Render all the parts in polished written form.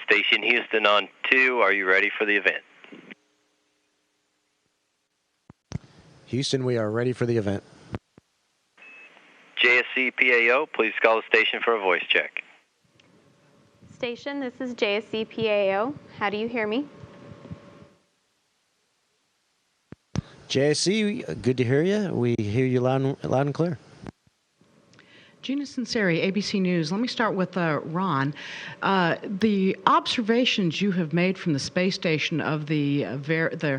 Station Houston on 2, are you ready for the event? Houston, we are ready for the event. JSC PAO, please call the station for a voice check. Station, this is JSC PAO. How do you hear me? JSC, good to hear you. We hear you loud and clear. Gina Sinceri, ABC News. Let me start with Ron. The observations you have made from the space station of the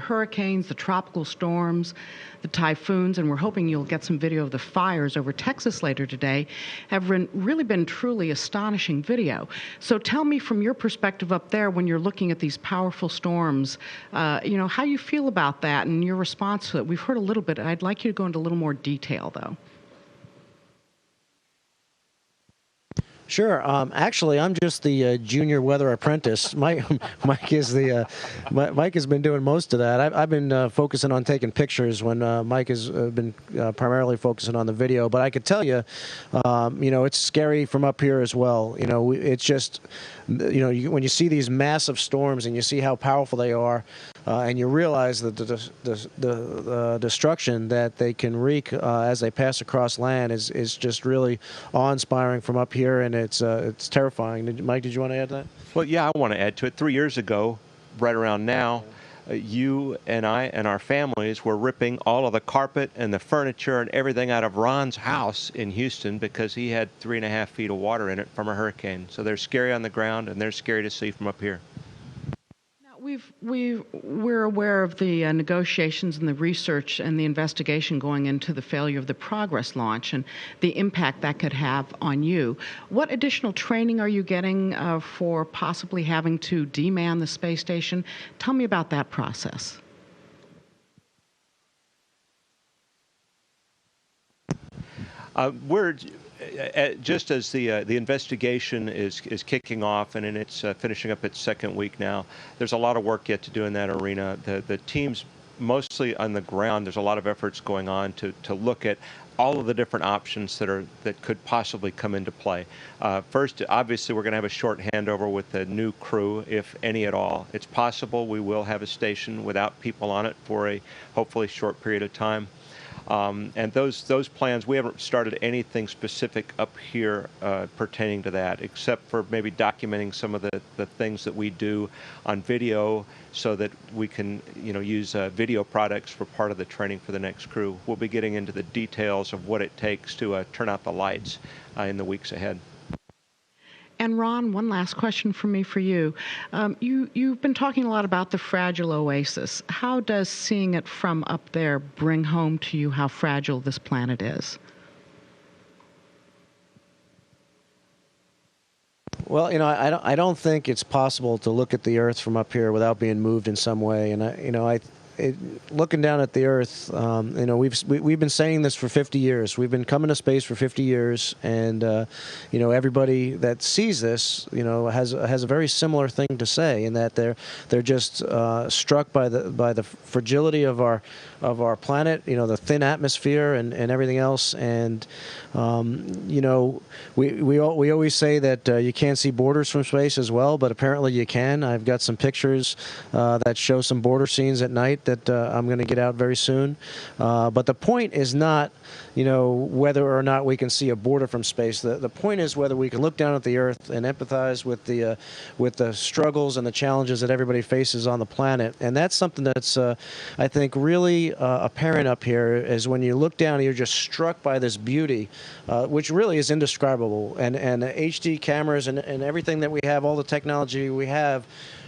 hurricanes, the tropical storms, the typhoons, and we're hoping you'll get some video of the fires over Texas later today, have really been truly astonishing video. So tell me from your perspective up there when you're looking at these powerful storms, how you feel about that and your response to it. We've heard a little bit. I'd like you to go into a little more detail, though. Sure. Actually, I'm just the junior weather apprentice. Mike is Mike has been doing most of that. I've been focusing on taking pictures when Mike has been primarily focusing on the video. But I could tell you, it's scary from up here as well. It's just, when you see these massive storms and you see how powerful they are, and you realize that the destruction that they can wreak as they pass across land is just really awe-inspiring from up here, and it's terrifying. Mike, did you want to add to that? Well, yeah, I want to add to it. 3 years ago, right around now, you and I and our families were ripping all of the carpet and the furniture and everything out of Ron's house in Houston because he had 3.5 feet of water in it from a hurricane. So they're scary on the ground, and they're scary to see from up here. We're aware of the negotiations and the research and the investigation going into the failure of the Progress launch and the impact that could have on you. What additional training are you getting for possibly having to demand the space station? Tell me about that process. We're just as the investigation is kicking off and it's finishing up its second week now, there's a lot of work yet to do in that arena. The team's mostly on the ground. There's a lot of efforts going on to look at all of the different options that could possibly come into play. First, obviously, we're going to have a short handover with the new crew, if any at all. It's possible we will have a station without people on it for a hopefully short period of time. And those plans, we haven't started anything specific up here pertaining to that, except for maybe documenting some of the things that we do on video so that we can use video products for part of the training for the next crew. We'll be getting into the details of what it takes to turn out the lights in the weeks ahead. And Ron, one last question from me for you. You've been talking a lot about the fragile oasis. How does seeing it from up there bring home to you how fragile this planet is? Well, I don't think it's possible to look at the Earth from up here without being moved in some way. And looking down at the Earth, we've been saying this for 50 years. We've been coming to space for 50 years, and everybody that sees this, has a very similar thing to say, in that they're just struck by the fragility of our planet, the thin atmosphere and everything else. And we always say that you can't see borders from space as well, but apparently you can. I've got some pictures that show some border scenes at night that I'm going to get out very soon. But the point is not, whether or not we can see a border from space. The point is whether we can look down at the Earth and empathize with the struggles and the challenges that everybody faces on the planet. And that's something that's, I think, really apparent up here, is when you look down and you're just struck by this beauty, which really is indescribable. And HD cameras and everything that we have, all the technology we have,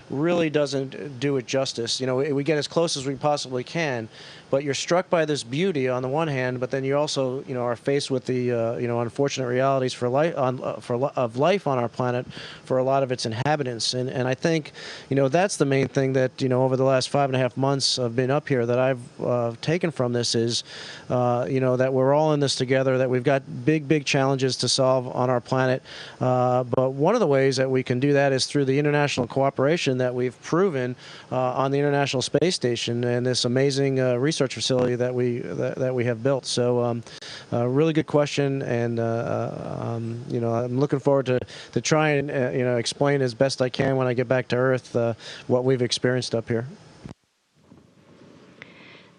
really doesn't do it justice. We get as close as we possibly can, but you're struck by this beauty on the one hand, but then you also, are faced with the, unfortunate realities of life on our planet for a lot of its inhabitants. And I think, that's the main thing that, over the last 5.5 months of being up here that I've taken from this is, that we're all in this together, that we've got big challenges to solve on our planet. But one of the ways that we can do that is through the international cooperation propulsion that we've proven on the International Space Station and this amazing research facility that we have built. So, really good question, and I'm looking forward to try and explain as best I can when I get back to Earth what we've experienced up here.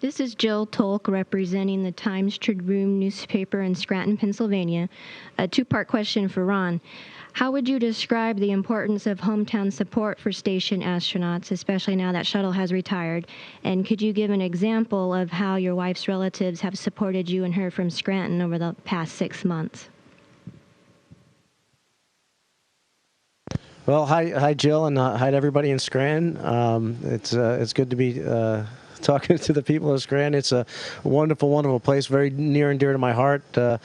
This is Jill Tolk representing the Times-Tribune newspaper in Scranton, Pennsylvania. A two-part question for Ron. How would you describe the importance of hometown support for station astronauts, especially now that shuttle has retired? And could you give an example of how your wife's relatives have supported you and her from Scranton over the past 6 months? Well, hi Jill, and hi to everybody in Scranton. It's good to be talking to the people of Scranton. It's a wonderful, wonderful place, very near and dear to my heart. I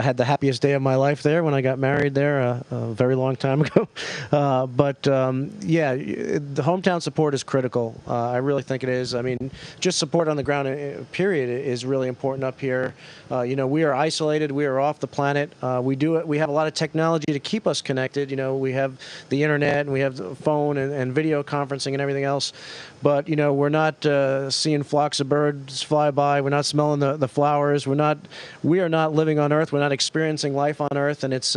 had the happiest day of my life there when I got married there a very long time ago. But the hometown support is critical. I really think it is. I mean, just support on the ground, period, is really important up here. We are isolated. We are off the planet. We have a lot of technology to keep us connected. We have the internet, and we have the phone and video conferencing and everything else. But, we're not seeing flocks of birds fly by. We're not smelling the flowers. We are not living on Earth. We're not experiencing life on Earth. And it's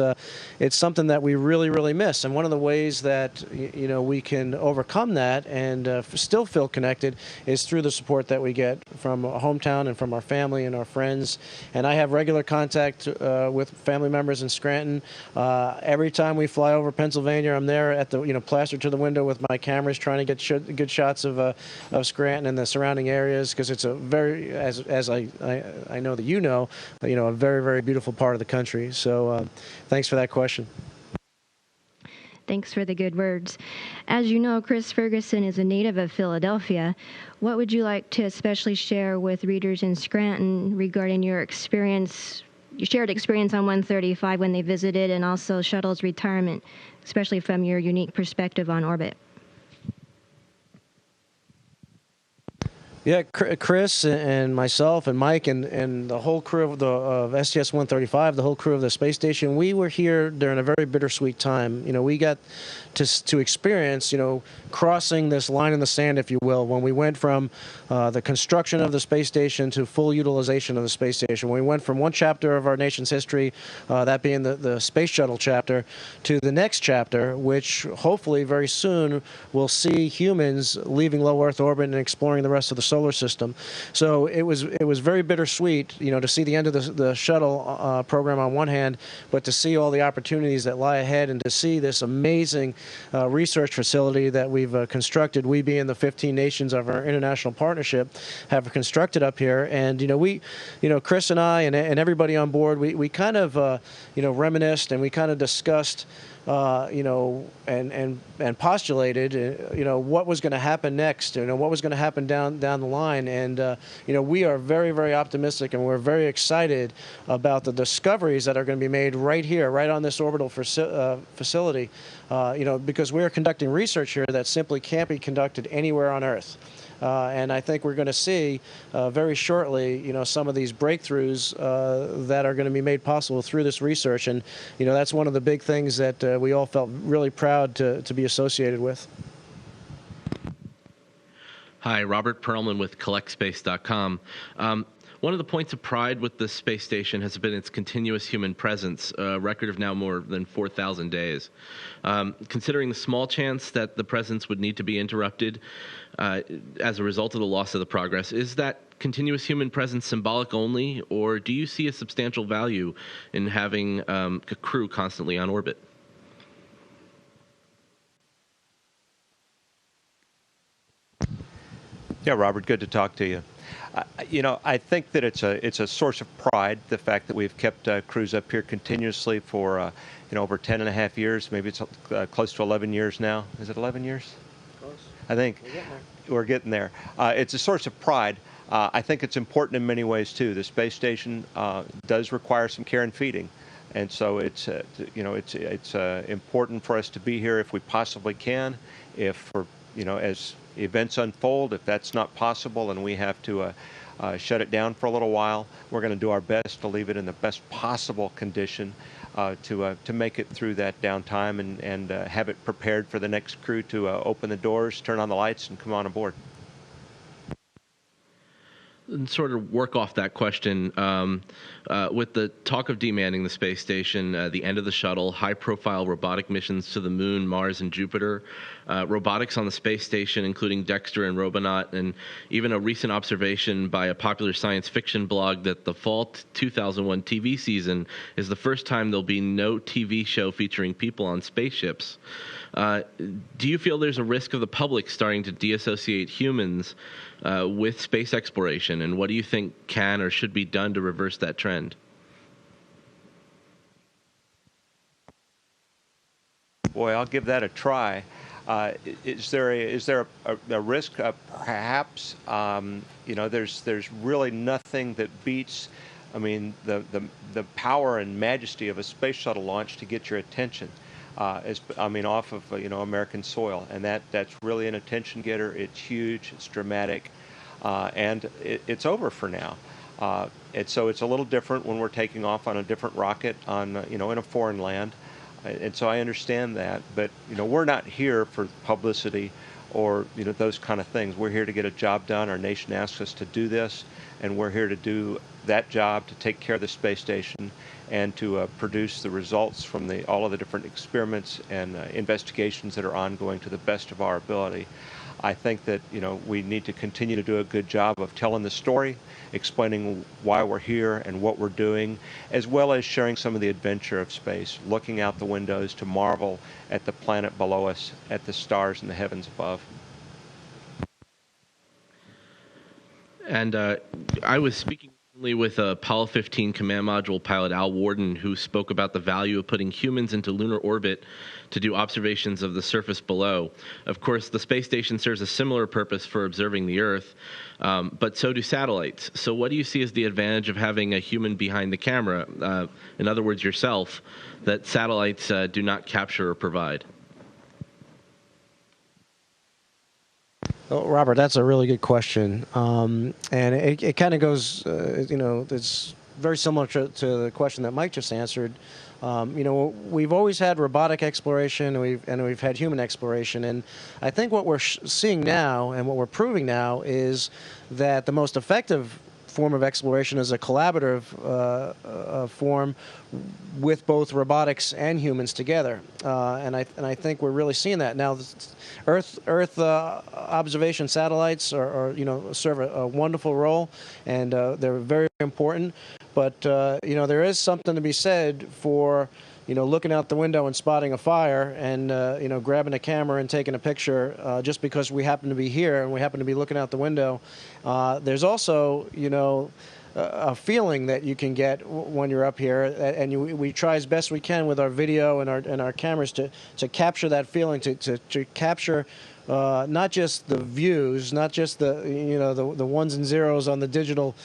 something that we really, really miss. And one of the ways that, we can overcome that and still feel connected is through the support that we get from our hometown and from our family and our friends. And I have regular contact with family members in Scranton. Every time we fly over Pennsylvania, I'm there at the, plastered to the window with my cameras trying to get good shots of Scranton and the surrounding areas, because it's a very, as I know that a very, very beautiful part of the country. So thanks for that question. Thanks for the good words. As you know, Chris Ferguson is a native of Philadelphia. What would you like to especially share with readers in Scranton regarding your shared experience on 135 when they visited, and also shuttle's retirement, especially from your unique perspective on orbit? Yeah, Chris and myself and Mike and the whole crew of STS-135, the whole crew of the space station, we were here during a very bittersweet time. We got to experience, crossing this line in the sand, if you will, when we went from the construction of the space station to full utilization of the space station. We went from one chapter of our nation's history, that being the space shuttle chapter, to the next chapter, which hopefully very soon will see humans leaving low Earth orbit and exploring the rest of the solar system. So it was very bittersweet, to see the end of the shuttle program on one hand, but to see all the opportunities that lie ahead, and to see this amazing research facility that we've constructed. We, being the 15 nations of our international partnership, have constructed up here. And Chris and I and everybody on board, we kind of reminisced, and we kind of discussed and postulated, what was going to happen next, what was going to happen down the line. And, we are very, very optimistic, and we're very excited about the discoveries that are going to be made right here, right on this orbital facility, because we're conducting research here that simply can't be conducted anywhere on Earth. And I think we're going to see very shortly, some of these breakthroughs that are going to be made possible through this research. And, that's one of the big things that we all felt really proud to be associated with. Hi, Robert Perlman with CollectSpace.com. One of the points of pride with the space station has been its continuous human presence, a record of now more than 4,000 days. Considering the small chance that the presence would need to be interrupted as a result of the loss of the Progress, is that continuous human presence symbolic only, or do you see a substantial value in having a crew constantly on orbit? Yeah, Robert, good to talk to you. I think that it's a source of pride, the fact that we've kept crews up here continuously for over 10 and a half years. Maybe it's close to 11 years now. Is it 11 years? Close. I think we're getting there. It's a source of pride. I think it's important in many ways too. The space station does require some care and feeding, and so it's important for us to be here if we possibly can. If as events unfold, if that's not possible and we have to shut it down for a little while, we're going to do our best to leave it in the best possible condition. to make it through that downtime and have it prepared for the next crew to open the doors, turn on the lights, and come on aboard. And sort of work off that question, with the talk of demanning the space station, the end of the shuttle, high-profile robotic missions to the Moon, Mars, and Jupiter, robotics on the space station, including Dexter and Robonaut, and even a recent observation by a popular science fiction blog that the fall 2001 TV season is the first time there'll be no TV show featuring people on spaceships. Do you feel there's a risk of the public starting to deassociate humans with space exploration, and what do you think can or should be done to reverse that trend? Boy, I'll give that a try. Is there a risk? Perhaps. There's really nothing that beats, the power and majesty of a space shuttle launch to get your attention. Off of American soil, and that's really an attention getter. It's huge, it's dramatic, and it's over for now. And so it's a little different when we're taking off on a different rocket on in a foreign land, and so I understand that. But we're not here for publicity or those kind of things. We're here to get a job done. Our nation asks us to do this, and we're here to do that job, to take care of the space station and to produce the results from all of the different experiments and investigations that are ongoing to the best of our ability. I think that we need to continue to do a good job of telling the story, explaining why we're here and what we're doing, as well as sharing some of the adventure of space, looking out the windows to marvel at the planet below us, at the stars in the heavens above. And I was speaking with Apollo 15 command module pilot Al Warden, who spoke about the value of putting humans into lunar orbit to do observations of the surface below. Of course, the space station serves a similar purpose for observing the Earth, but so do satellites. So what do you see as the advantage of having a human behind the camera, in other words, yourself, that satellites do not capture or provide? Oh, Robert, that's a really good question, and it kind of goes, it's very similar to the question that Mike just answered. We've always had robotic exploration, and we've had human exploration, and I think what we're seeing now and what we're proving now is that the most effective form of exploration is a collaborative form with both robotics and humans together, and I think we're really seeing that now. Earth observation satellites serve a wonderful role, and they're very important. But there is something to be said for looking out the window and spotting a fire and grabbing a camera and taking a picture just because we happen to be here and we happen to be looking out the window. There's also a feeling that you can get when you're up here, and we try as best we can with our video and our cameras to capture that feeling, to capture not just the views, not just the ones and zeros on the digital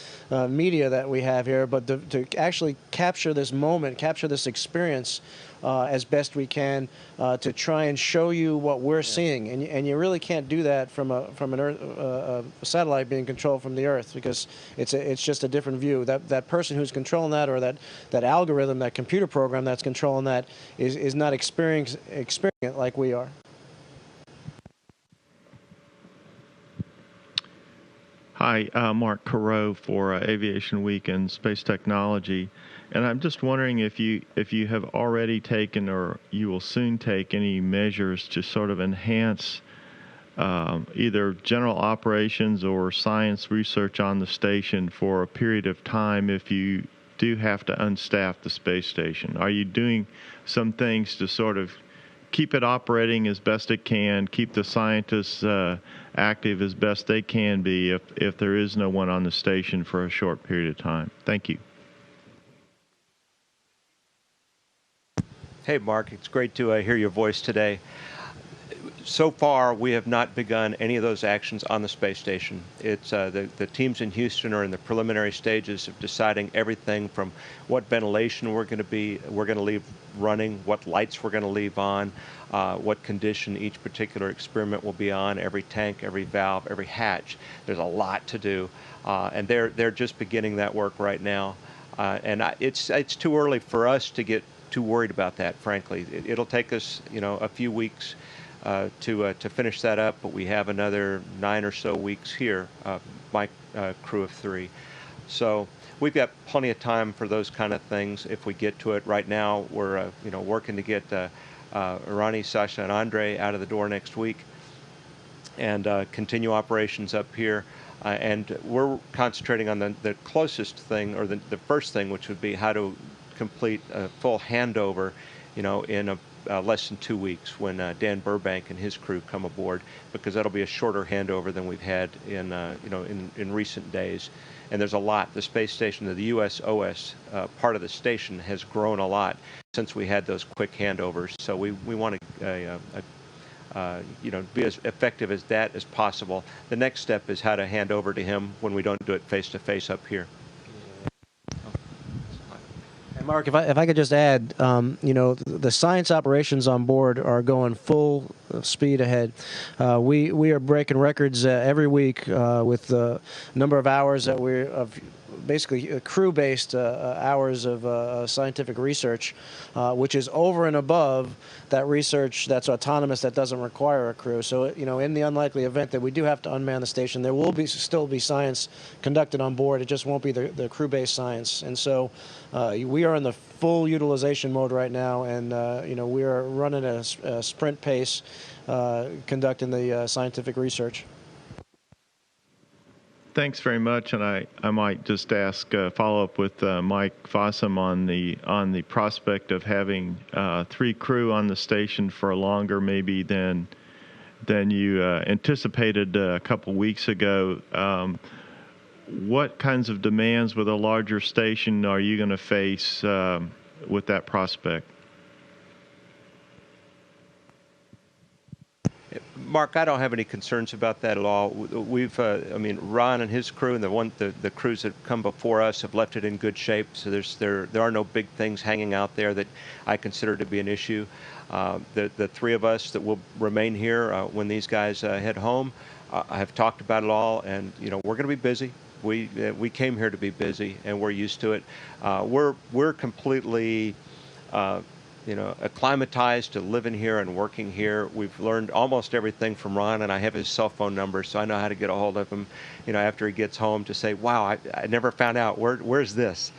media that we have here, but to actually capture this moment, capture this experience as best we can, to try and show you what we're seeing. And you really can't do that from a satellite being controlled from the Earth, because it's just a different view. That person who's controlling that, or that algorithm, that computer program that's controlling that, is not experiencing it like we are. Hi, Mark Carreau for Aviation Week and Space Technology, and I'm just wondering if you have already taken or you will soon take any measures to sort of enhance either general operations or science research on the station for a period of time if you do have to unstaff the space station. Are you doing some things to sort of keep it operating as best it can, keep the scientists active as best they can be if there is no one on the station for a short period of time? Thank you. Hey, Mark, it's great to hear your voice today. So far, we have not begun any of those actions on the space station. It's the teams in Houston are in the preliminary stages of deciding everything from what ventilation we're going to leave running, what lights we're going to leave on, what condition each particular experiment will be on, every tank, every valve, every hatch. There's a lot to do, and they're just beginning that work right now. It's too early for us to get too worried about that, frankly. It'll take us, a few weeks to finish that up, but we have another 9 or so weeks here, my crew of 3. So we've got plenty of time for those kind of things if we get to it. Right now, we're working to get Ronnie, Sasha, and Andre out of the door next week and continue operations up here. And we're concentrating on the closest thing, or the first thing, which would be how to complete a full handover, in less than 2 weeks when Dan Burbank and his crew come aboard, because that'll be a shorter handover than we've had in recent days. And there's a lot. The space station, the USOS part of the station, has grown a lot since we had those quick handovers. So we want to be as effective as that as possible. The next step is how to hand over to him when we don't do it face to face up here. And Mark, if I could just add, the science operations on board are going full speed ahead. We are breaking records every week with the number of hours that basically crew-based hours of scientific research, which is over and above that research that's autonomous, that doesn't require a crew. So, in the unlikely event that we do have to unman the station, there will still be science conducted on board. It just won't be the crew-based science. And so we are in the full utilization mode right now, and we are running a sprint pace conducting the scientific research. Thanks very much, and I might just ask follow up with Mike Fossum on the prospect of having 3 crew on the station for longer maybe than you anticipated a couple weeks ago. What kinds of demands with a larger station are you going to face with that prospect? Mark, I don't have any concerns about that at all. We've, Ron and his crew and the crews that come before us have left it in good shape. So there are no big things hanging out there that I consider to be an issue. The 3 of us that will remain here when these guys head home, I have talked about it all, and we're going to be busy. We came here to be busy, and we're used to it. We're completely acclimatized to living here and working here. We've learned almost everything from Ron, and I have his cell phone number, so I know how to get a hold of him, after he gets home, to say, wow, I never found out. Where's this?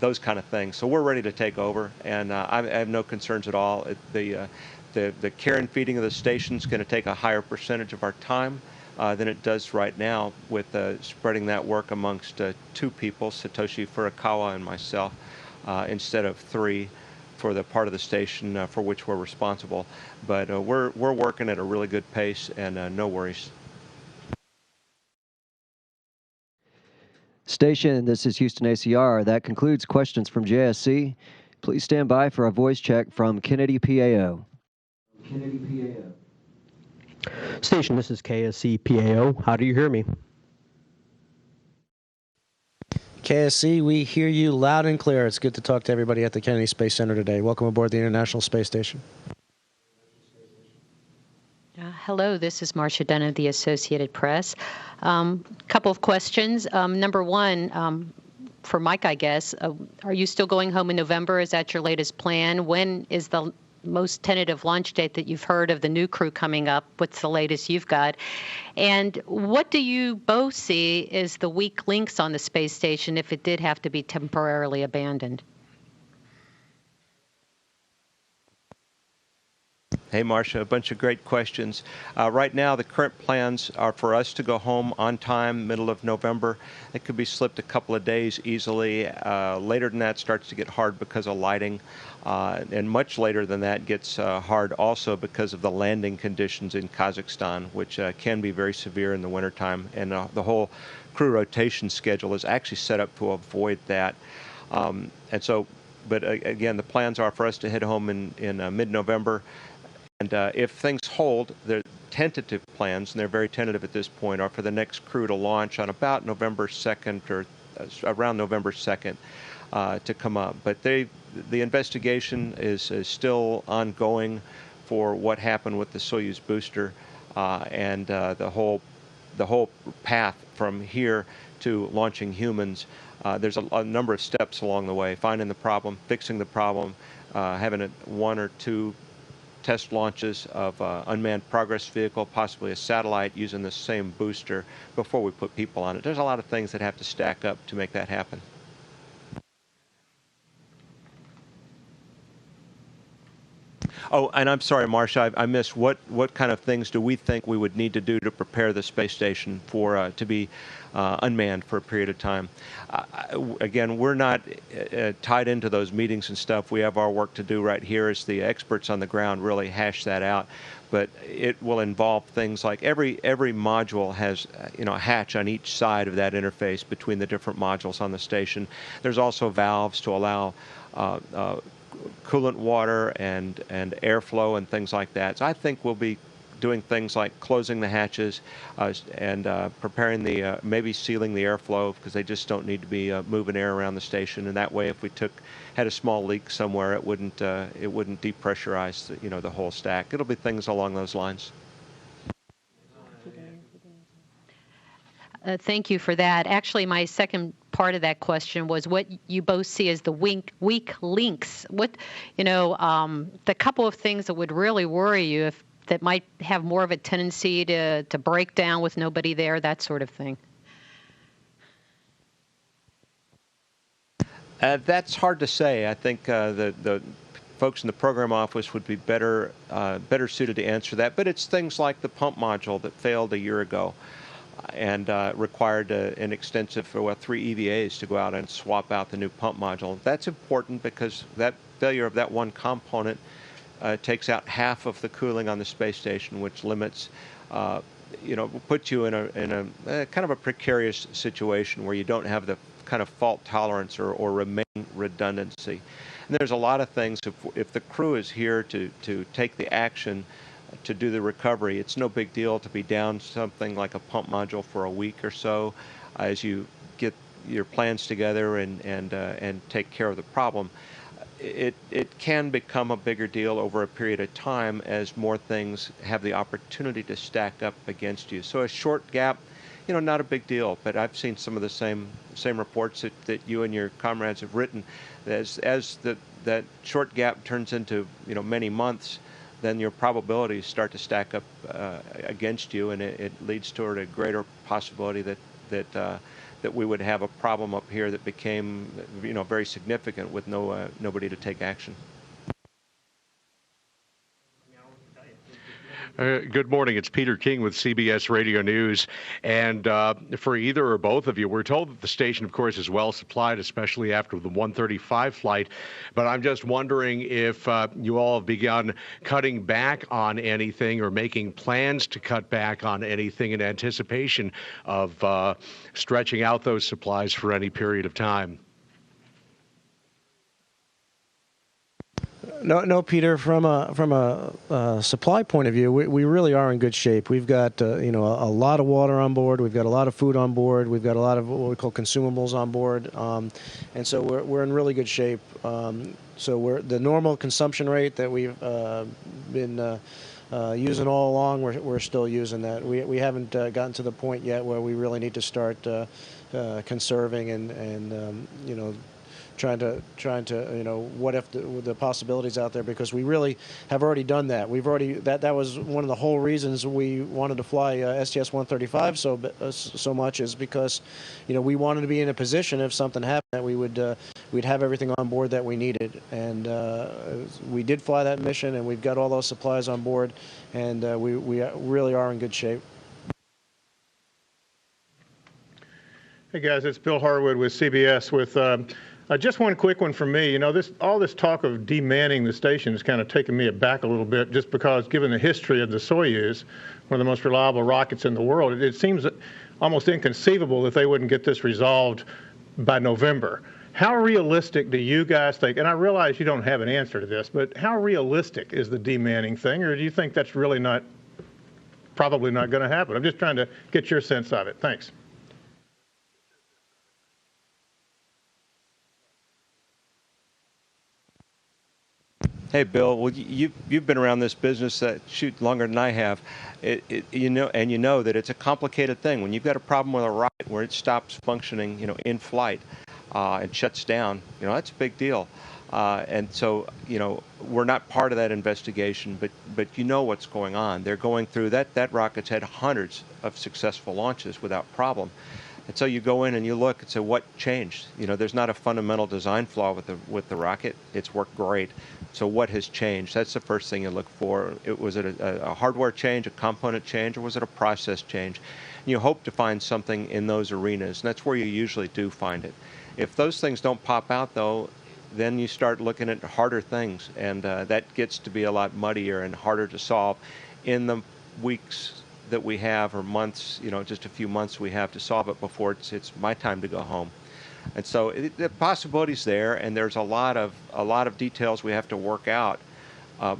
Those kind of things. So we're ready to take over, and I have no concerns at all. The care and feeding of the station is going to take a higher percentage of our time than it does right now, with spreading that work amongst 2 people, Satoshi Furukawa and myself, instead of 3 for the part of the station for which we're responsible. But we're working at a really good pace, and no worries. Station, this is Houston ACR. That concludes questions from JSC. Please stand by for a voice check from Kennedy PAO. Kennedy PAO. Station, this is KSC PAO. How do you hear me? KSC, we hear you loud and clear. It's good to talk to everybody at the Kennedy Space Center today. Welcome aboard the International Space Station. Hello, this is Marcia Dunn of the Associated Press. Couple of questions. Number one, for Mike, I guess, are you still going home in November? Is that your latest plan? When is the most tentative launch date that you've heard of the new crew coming up? What's the latest you've got? And what do you both see as the weak links on the space station if it did have to be temporarily abandoned? Hey, Marcia, a bunch of great questions. Right now, the current plans are for us to go home on time, middle of November. It could be slipped a couple of days easily. Later than that starts to get hard because of lighting. And much later than that gets hard also because of the landing conditions in Kazakhstan, which can be very severe in the wintertime. And the whole crew rotation schedule is actually set up to avoid that. But again, the plans are for us to head home in mid-November. And if things hold, the tentative plans, and they're very tentative at this point, are for the next crew to launch on about November 2nd or around November 2nd to come up. But the investigation is still ongoing for what happened with the Soyuz booster and the whole path from here to launching humans. there's a number of steps along the way: finding the problem, fixing the problem, having one or two test launches of unmanned progress vehicle, possibly a satellite using the same booster before we put people on it. There's a lot of things that have to stack up to make that happen. Oh, and I'm sorry, Marcia, I missed what kind of things do we think we would need to do to prepare the space station for to be unmanned for a period of time. Again, we're not tied into those meetings and stuff. We have our work to do right here as the experts on the ground really hash that out. But it will involve things like every module has a hatch on each side of that interface between the different modules on the station. There's also valves to allow coolant water and airflow and things like that. So I think we'll be doing things like closing the hatches and preparing maybe sealing the airflow, because they just don't need to be moving air around the station. And that way, if we had a small leak somewhere, it wouldn't depressurize the whole stack. It'll be things along those lines. Thank you for that. Actually, my second part of that question was what you both see as the weak links. What, the couple of things that would really worry you that might have more of a tendency to break down with nobody there, that sort of thing. That's hard to say. I think the folks in the program office would be better suited to answer that. But it's things like the pump module that failed a year ago and required an extensive 3 EVAs to go out and swap out the new pump module. That's important because that failure of that one component takes out half of the cooling on the space station, which limits, puts you in a kind of a precarious situation where you don't have the kind of fault tolerance or remain redundancy. And there's a lot of things. If the crew is here to take the action to do the recovery, it's no big deal to be down something like a pump module for a week or so as you get your plans together and take care of the problem. It can become a bigger deal over a period of time as more things have the opportunity to stack up against you. So a short gap, not a big deal, but I've seen some of the same reports that you and your comrades have written. As that short gap turns into many months, then your probabilities start to stack up against you, and it leads toward a greater possibility that we would have a problem up here that became very significant with nobody to take action. Good morning. It's Peter King with CBS Radio News. And for either or both of you, we're told that the station, of course, is well supplied, especially after the 135 flight. But I'm just wondering if you all have begun cutting back on anything or making plans to cut back on anything in anticipation of stretching out those supplies for any period of time. No, Peter. From a supply point of view, we really are in good shape. We've got a lot of water on board. We've got a lot of food on board. We've got a lot of what we call consumables on board, and so we're in really good shape. So the normal consumption rate that we've been using all along, we're still using that. We haven't gotten to the point yet where we really need to start conserving and trying to what if the possibilities out there, because we really have already done that. That was one of the whole reasons we wanted to fly STS-135 so much, is because we wanted to be in a position if something happened that we'd have everything on board that we needed, and we did fly that mission, and we've got all those supplies on board, and we really are in good shape. Hey guys, it's Bill Harwood with CBS with just one quick one from me. All this talk of demanning the station has kind of taken me aback a little bit, just because given the history of the Soyuz, one of the most reliable rockets in the world, it seems almost inconceivable that they wouldn't get this resolved by November. How realistic do you guys think, and I realize you don't have an answer to this, but how realistic is the demanning thing, or do you think that's really probably not going to happen? I'm just trying to get your sense of it. Thanks. Hey, Bill. Well, you've been around this business longer than I have. You know that it's a complicated thing. When you've got a problem with a rocket where it stops functioning, in flight, and shuts down, that's a big deal. And so, we're not part of that investigation, but you know what's going on. They're going through that rocket's had hundreds of successful launches without problem. And so you go in and you look and say, what changed? There's not a fundamental design flaw with the rocket. It's worked great. So what has changed? That's the first thing you look for. Was it a hardware change, a component change, or was it a process change? And you hope to find something in those arenas, and that's where you usually do find it. If those things don't pop out, though, then you start looking at harder things, and that gets to be a lot muddier and harder to solve in the weeks that we have, or months, just a few months we have to solve it before it's my time to go home. And so the possibility's there, and there's a lot of details we have to work out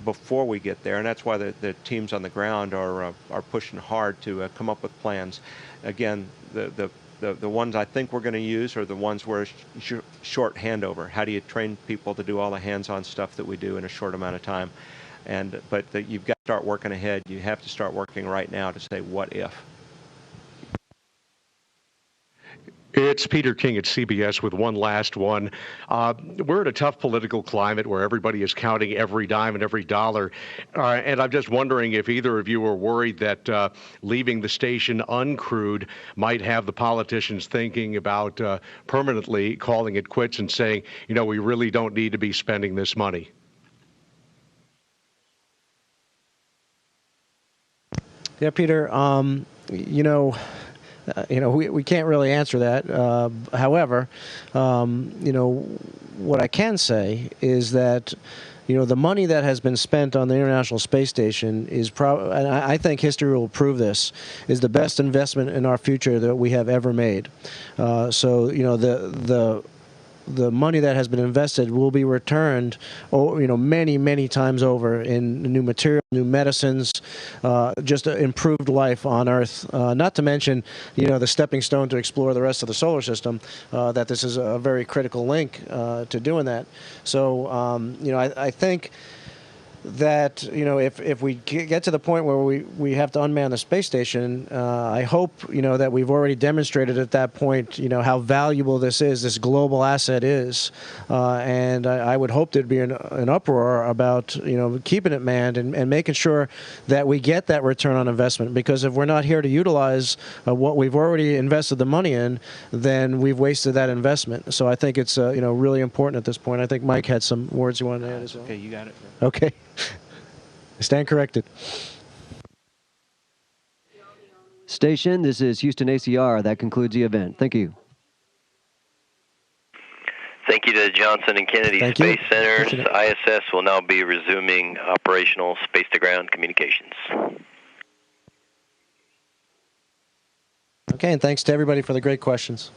before we get there, and that's why the teams on the ground are pushing hard to come up with plans. Again, the ones I think we're going to use are the ones where it's short handover. How do you train people to do all the hands-on stuff that we do in a short amount of time? But you've got to start working ahead. You have to start working right now to say, what if? It's Peter King at CBS with one last one. We're in a tough political climate where everybody is counting every dime and every dollar. And I'm just wondering if either of you are worried that leaving the station uncrewed might have the politicians thinking about permanently calling it quits and saying, we really don't need to be spending this money. Yeah, Peter, we can't really answer that. However, what I can say is that, the money that has been spent on the International Space Station is probably, and I think history will prove this, is the best investment in our future that we have ever made. The money that has been invested will be returned, many, many times over in new material, new medicines, just improved life on Earth. Not to mention, the stepping stone to explore the rest of the solar system. That this is a very critical link to doing that. So, I think that if we get to the point where we have to unman the space station, I hope that we've already demonstrated at that point how valuable this global asset is, and I would hope there'd be an uproar about keeping it manned and making sure that we get that return on investment, because if we're not here to utilize what we've already invested the money in, then we've wasted that investment. So I think it's really important at this point. I think Mike had some words you wanted to add as well. Okay, you got it. Okay. Stand corrected. Station, this is Houston ACR. That concludes the event. Thank you. Thank you to Johnson and Kennedy Space Centers. ISS will now be resuming operational space-to-ground communications. Okay, and thanks to everybody for the great questions.